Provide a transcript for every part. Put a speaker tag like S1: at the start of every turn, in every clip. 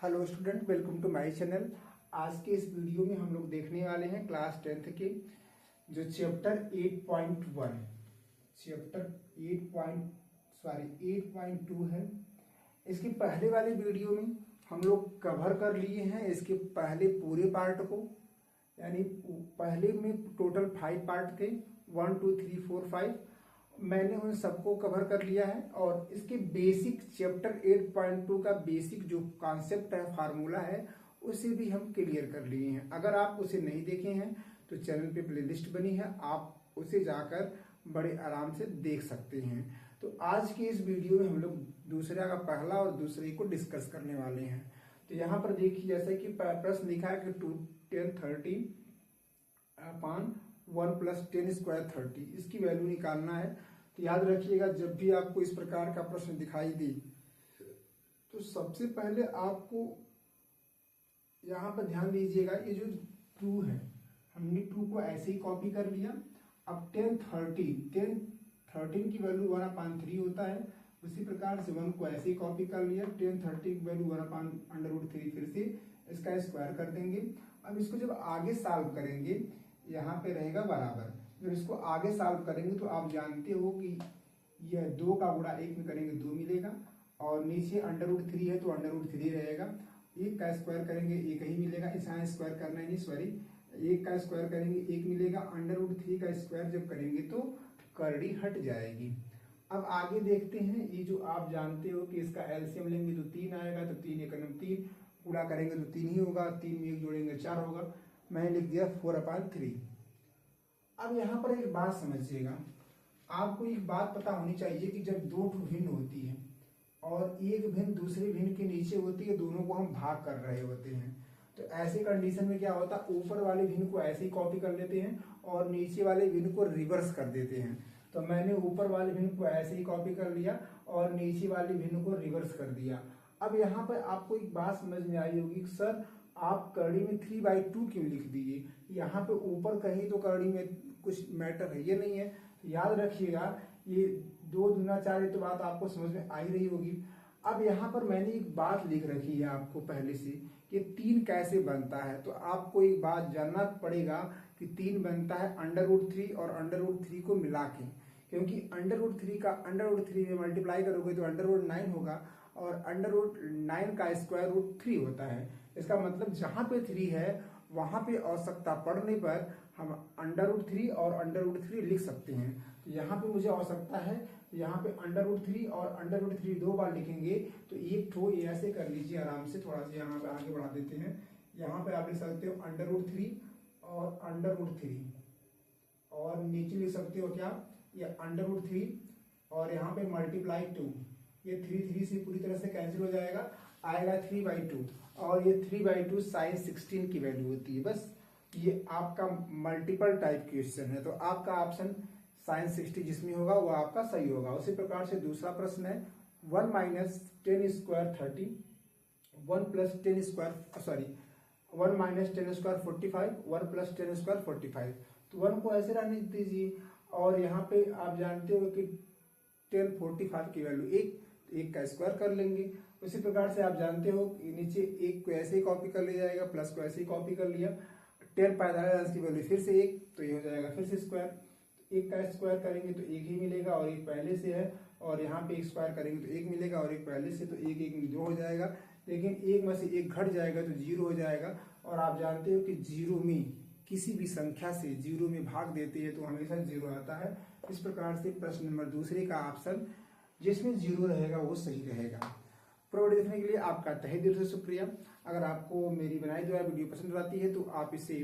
S1: Hello student, welcome to my channel. आज के इस वीडियो में हम लोग देखने वाले हैं क्लास 10th के जो चैप्टर 8.2 है। इसके पहले वाले वीडियो में हम लोग कवर कर लिए हैं इसके पहले पूरे पार्ट को, यानी पहले में टोटल 5 पार्ट थे, 1 2 3 4 5। मैंने उन सबको कवर कर लिया है और इसके बेसिक चैप्टर 8.2 का बेसिक जो कॉन्सेप्ट है, फार्मूला है, उसे भी हम क्लियर कर लिए हैं। अगर आप उसे नहीं देखे हैं तो चैनल पे प्लेलिस्ट बनी है, आप उसे जाकर बड़े आराम से देख सकते हैं। तो आज के इस वीडियो में हम लोग दूसरे का पहला और दूसरे को डिस्कस करने वाले हैं। तो यहाँ पर देखिए, जैसे कि प्रश्न लिखा है कि 2 10 30 अपॉन 1 + 10 स्क्वायर 30, इसकी वैल्यू निकालना है। तो याद रखिएगा, जब भी आपको इस प्रकार का प्रश्न दिखाई दे तो सबसे पहले आपको यहाँ पर ध्यान दीजिएगा, ये जो 2 है, हमने 2 को ऐसे ही कॉपी कर लिया। अब 10 13 की वैल्यू 1/3 होता है, उसी प्रकार से 1 को ऐसे ही कॉपी कर लिया। 10 30 की वैल्यू 1/√3, फिर से इसका स्क्वायर कर देंगे। अब इसको जब आगे सॉल्व करेंगे, यहाँ पे रहेगा बराबर। जब इसको आगे सॉल्व करेंगे तो आप जानते हो कि यह 2 का गुणा 1 में करेंगे 2 मिलेगा, और नीचे √3 है तो √3 रहेगा। 1 का स्क्वायर करेंगे 1 ही मिलेगा, इसे स्क्वायर करना ही नहीं, सॉरी, 1 का स्क्वायर करेंगे 1 मिलेगा। √3 का स्क्वायर जब करेंगे तो करड़ी हट जाएगी। अब आगे देखते हैं, ये जो आप जानते हो कि इसका एलसीएम लेंगे तो 3 आएगा, तो 3 × 3 गुणा करेंगे तो 3 ही होगा, 3 में 1 जोड़ेंगे 4 होगा। मैंने लिख दिया 4/3। अब यहाँ पर एक बात समझिएगा, आपको एक बात पता होनी चाहिए कि जब 2 भिन्न होती है और एक भिन्न दूसरे भिन्न के नीचे होती है, दोनों को हम भाग कर रहे होते हैं, तो ऐसे कंडीशन में क्या होता है, ऊपर वाले भिन्न को ऐसे ही कॉपी कर लेते हैं और नीचे वाले भिन्न को रिवर्स कर देते हैं। तो मैंने ऊपर वाले भिन्न को ऐसे ही कॉपी कर लिया और नीचे वाले भिन्न को रिवर्स कर दिया। अब यहाँ पर आपको एक बात समझ में आई होगी, सर आप करड़ी में 3/2 क्यों लिख दिए, यहाँ पे ऊपर कहीं तो करड़ी में कुछ मैटर है, ये नहीं है। तो याद रखिएगा, ये 2 दूना 4, ये तो बात आपको समझ में आ ही रही होगी। अब यहाँ पर मैंने एक बात लिख रखी है आपको पहले से कि 3 कैसे बनता है। तो आपको एक बात जानना पड़ेगा कि 3 बनता है √3 और √3 को मिला के, क्योंकि √3 का √3 में मल्टीप्लाई करोगे तो √9 होगा, और √9 का स्क्वायर रूट 3 होता है। इसका मतलब जहां पे 3 है वहां पे आवश्यकता पड़ने पर हम √3 और √3 लिख सकते हैं। तो यहाँ पे मुझे आवश्यकता है, तो यहाँ पे √3 और √3 2 बार लिखेंगे, तो एक ठो ये ऐसे कर लीजिए आराम से, थोड़ा सा यहाँ पे आगे बढ़ा देते हैं। यहाँ पे आप लिख सकते हो √3 और √3, और नीचे लिख सकते हो क्या, ये √3 और यहाँ पे मल्टीप्लाई 2, ये 3 से पूरी तरह से कैंसिल हो जाएगा, आएगा 3/2, और ये 3/2 sin 16 की वैल्यू होती है। बस ये आपका मल्टीपल टाइप क्वेश्चन है, तो आपका ऑप्शन sin 60 जिसमें होगा वो आपका सही होगा। उसी प्रकार से दूसरा प्रश्न है 1 - 10 square 30, 1 + 10 square, sorry 1 - 10 square 45, 1 + 10 square 45। तो 1 को ऐसे रहने दीजिए, और यहाँ पे आप जानते हो कि 10 45 की वैल्यू 1 का स्क्वायर कर लेंगे। उसी प्रकार से आप जानते हो कि नीचे 1 को ऐसे ही कॉपी कर लिया जाएगा, प्लस को ऐसे ही कॉपी कर लिया। 10 पैंतालीस अंश की वैल्यू फिर से 1, तो ये हो जाएगा फिर से स्क्वायर। 1 का स्क्वायर करेंगे तो 1 ही मिलेगा, और 1 पहले से है, और यहाँ पे 1 स्क्वायर करेंगे तो 1 मिलेगा, और 1 पहले से, तो 1 1 में 2 हो जाएगा। लेकिन 1 में से 1 घट जाएगा तो 0 हो जाएगा। और आप जानते हो कि 0 में किसी भी संख्या से 0 में भाग देते हैं तो हमेशा 0 आता है। इस प्रकार से प्रश्न नंबर दूसरे का ऑप्शन जिसमें 0 रहेगा वो सही रहेगा। पूरा वीडियो देखने के लिए आपका तहे दिल से शुक्रिया। अगर आपको मेरी बनाई हुई वीडियो पसंद आती है तो आप इसे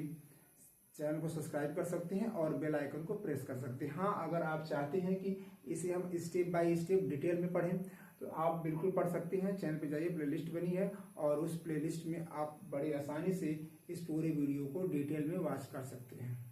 S1: चैनल को सब्सक्राइब कर सकते हैं और बेल आइकन को प्रेस कर सकते हैं। हाँ, अगर आप चाहते हैं कि इसे हम स्टेप बाय स्टेप डिटेल में पढ़ें तो आप बिल्कुल पढ़ सकते हैं। चैनल पे जाइए, प्लेलिस्ट बनी है, और उस प्लेलिस्ट में आप बड़ी आसानी से इस पूरे वीडियो को डिटेल में वॉच कर सकते हैं।